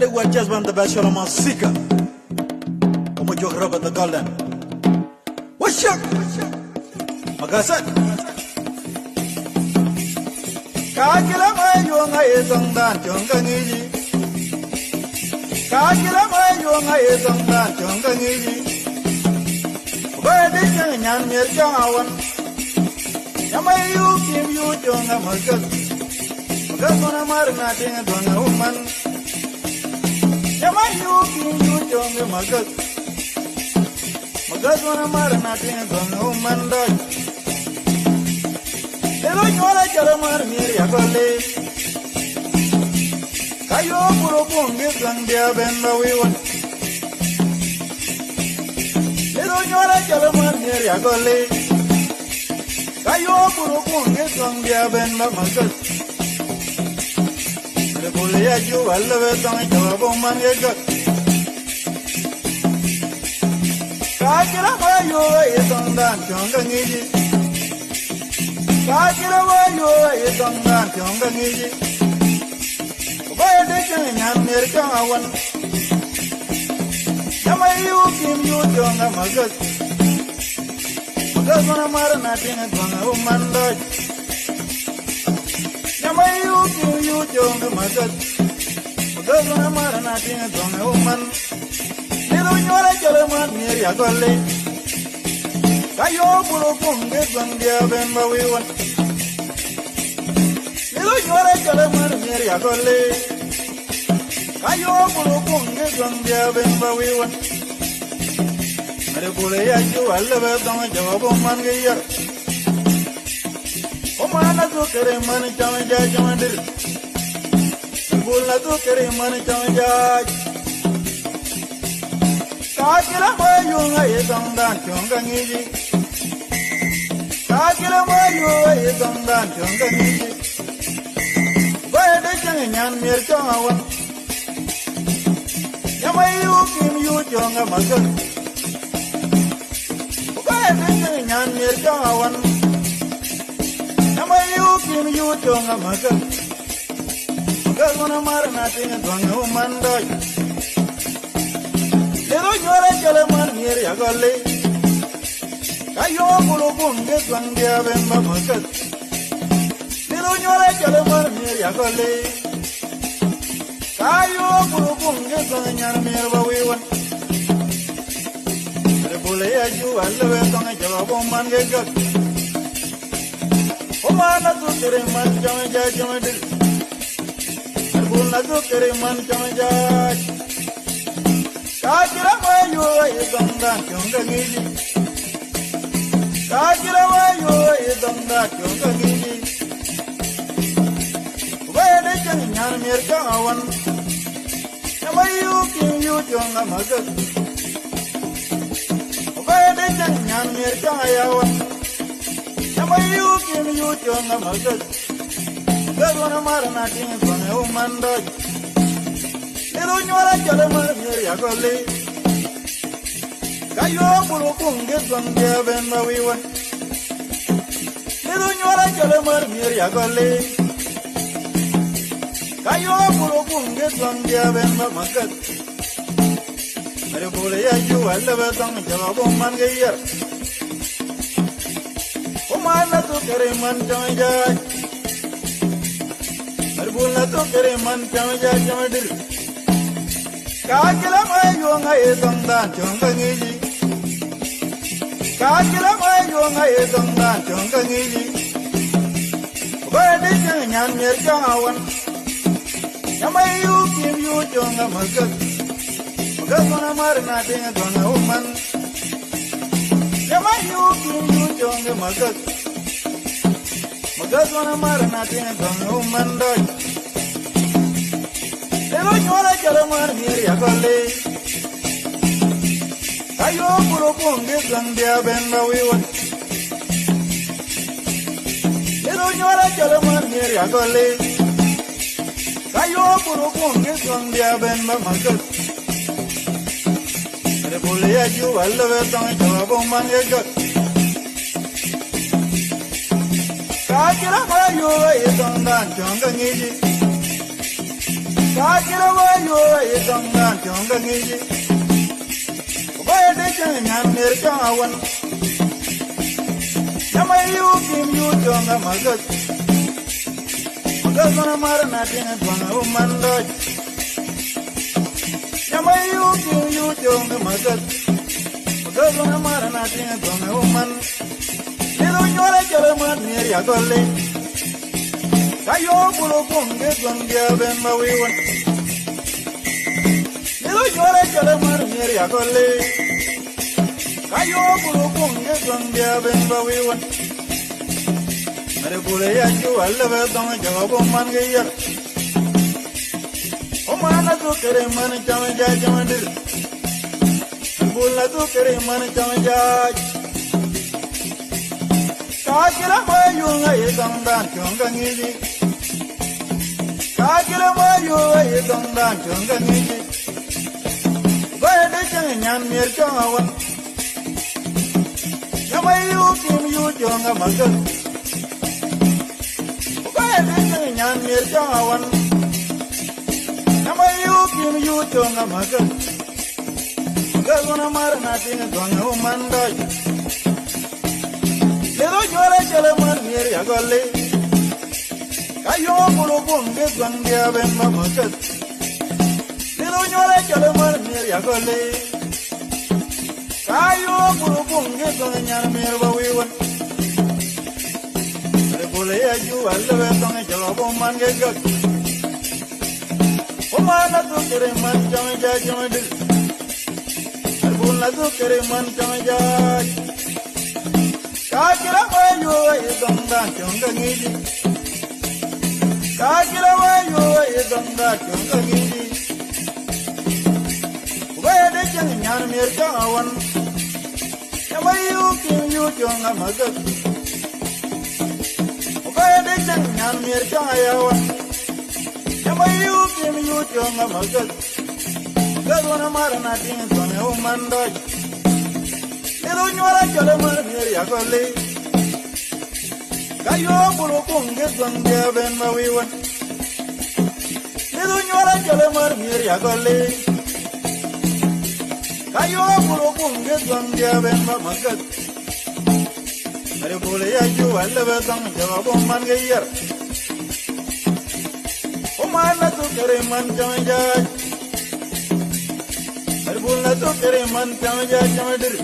Ade wa jazban the best man sika. Omo jog raba the golden. Washak. Magasak. Kakila mayo ngai songdan chongkangi. Kakila mayo ngai songdan chongkangi. Bade nyan mer jawan. Yamayu kim yu jonga magas. Magas mana marna tinga donga uman. Yamayu kim yu jonga magas. Magas mana marna tinga donga uman dai. Elo nyola jala mar mir yakole. Kayo puro pungi sang dia benda wiwan. Elo nyola jala mar mir yakole. Kayo puro pungi sang dia benda magas. Mere bole ya ju walla ve sang jawab man yegat. Kakira mayo isang dan chongangi. Kakira mayo isang dan chongangi. Baya dekang nyan mer kawan. Yamayu kim yu jonga magas. Magas mana marna tinga jonga umandai. Yamayu kim yu jonga magas. Magas mana marna tinga jonga uman. Nido nyora jala man mer yakole. Kayo puro punge sang dia ben bawiwan. Nido nyora jala man mer yakole. Kayo puro punge sang dia ben bawiwan. Mere bole ya ju alla be tong jawab man geyar. O mana to kere man cham ja chamandir. Bulna to kere man cham ja. Kakira mayo ngai tong dan chongangi. Kakira mayo ngai tong dan chongangi. Bade chang nyan mer chawan. Yamayu kim yu jonga magas. Bade chang nyan mer chawan. Yamayu kim yu jonga magas. Magas mana marna tinga donga umandai. Ero nyora jala man mir yakole. Kayo puro punge sang dia bemba magas. Ero nyora jala man mir yakole. Kayo puro punge sang nyan mir bawiwan. Mere bole ya ju alla be sang jawab man gegat. O mana tu kere man jama ja jama dil. Mere bole tu kere man jama ja. Kakira mayo isang dan chongangi. Kakira mayo isang dan chongangi. Bade chang nyan mer kawan. Yamayu kim yu jonga magas. Bade chang nyan mer kawan. Yamayu kim yu jonga magas. Gagona marna tinga donga umandai. Ero nyora jala mar mir yakole. Kayo puro punge sang dia ben bawiwan. Ero nyora jala mar mir yakole. Kayo puro punge sang dia ben magas. Mere bole ya ju alla be sang jawab man geyar. O mana to kere man chamaja. Mere bole to kere man chamaja chamadir. Kakila mayo ngai sang dan chongangi. Kakila mayo ngai sang dan chongangi. Bade chang nyan mer kawan. Yamayu kim yu jonga magas. Magas mana marna tinga donga uman. Yamayu kim yu jonga magas. Magas mana marna tinga donga uman dai. Ero nyora jala mar mir yakole. Kayo puro punge sang dia ben bawiwan. Ero nyora jala mar mir yakole. Kayo puro punge sang dia ben magas. Mere bole ya ju walla ve tong jawab man yegat. Kakira mayo isang dan chongangi. Kakira wayo e tonga tonga ngiji. Waya de nyan mer awan. Yama yu kim yu tonga magat. Magat mana mara na tinga tonga umandoj. Yama yu kim yu tonga magat. Magat mana mara na tinga tonga uman. Nido nyore jere mat nyer ya golle. Kayo bulu kunge tonga ben mawiwan. Nido nyore jere mat nyer ya golle. Kayo bulu kunge tonga ben mawiwan. Mere bule ya ju alle be tonga jago man geyar. O mana tu kere man chama ja chama dir. Bula tu kere man chama ja. Kakira mayu ngai tonga tonga ngiji. Kakira mayu ngai tonga tonga ngiji. Bae de chang nyan mer chang awan. Yamayu kim yu tonga magal. Bae de chang nyan mer chang awan. Yamayu kim yu tonga magal. Gagona mar na tinga tonga umandai. Lero nyore jele man nyer ya golle. Kayo bulu bunge gwange ben mamakat. Lero nyore jele man nyer ya golle. Kayo bulu bunge gwange nyar mer bawiwan. Re bule ya ju alle ben tonge jelo bon man ge gak. O mana tu kere man chame ja chame dil. Re bula tu kere man chame ja. Kakira wayo e tonga tonga ngiji. Kakira wayo e tonga tonga ngiji. Waya de chang nyan mer awan. Yamayu kim yu tonga magat. Waya de chang nyan mer awan. Yamayu kim yu tonga magat. Gagona marana ting tonga umandoj. Nido nyora jale mar nyer ya golle. Kayo bulu kunge gwange ben mawiwan. Nido nyora jale mar nyer ya golle. Kayo bulu kunge gwange ben mamagat. Mere bule ya ju alle be tang jawabo man geyar. O mana tu kere man chama jaj. Mere bule tu kere man chama jaj chama dir.